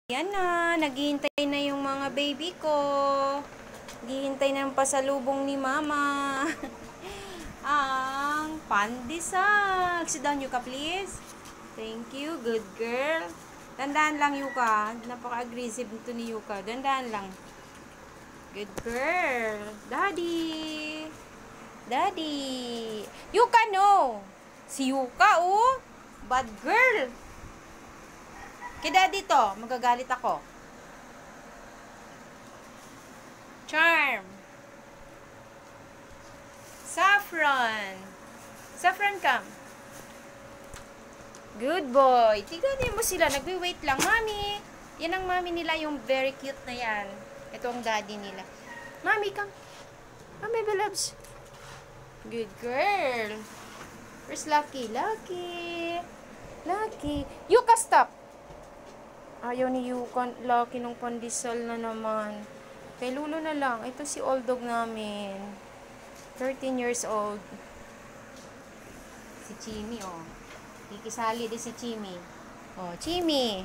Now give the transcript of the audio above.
Yan na, naghihintay na yung mga baby ko. Naghihintay na yung pasalubong ni mama. Ang pandesal. Sit down, Yuka, please. Thank you, good girl. Dandahan lang, Yuka. Napaka-aggressive nito ni Yuka. Dandahan lang. Good girl. Daddy. Daddy. Yuka, no. Si Yuka, oh. Bad girl. Kay daddy to, magagalit ako. Charm. Saffron. Saffron, come. Good boy. Tignan mo sila, nagwi-wait lang. Mami. Yan ang mami nila, yung very cute na yan. Ito ang daddy nila. Mami, come. Come, baby loves. Good girl. Where's Lucky? Lucky. Lucky. Yuka, stop. Ayaw ni Yuka, Lucky nung pandesal na naman. Kay Lulo na lang. Ito si old dog namin. 13 years old. Si Chimi, oh. Kikisali din si Chimi. Oh, Chimi.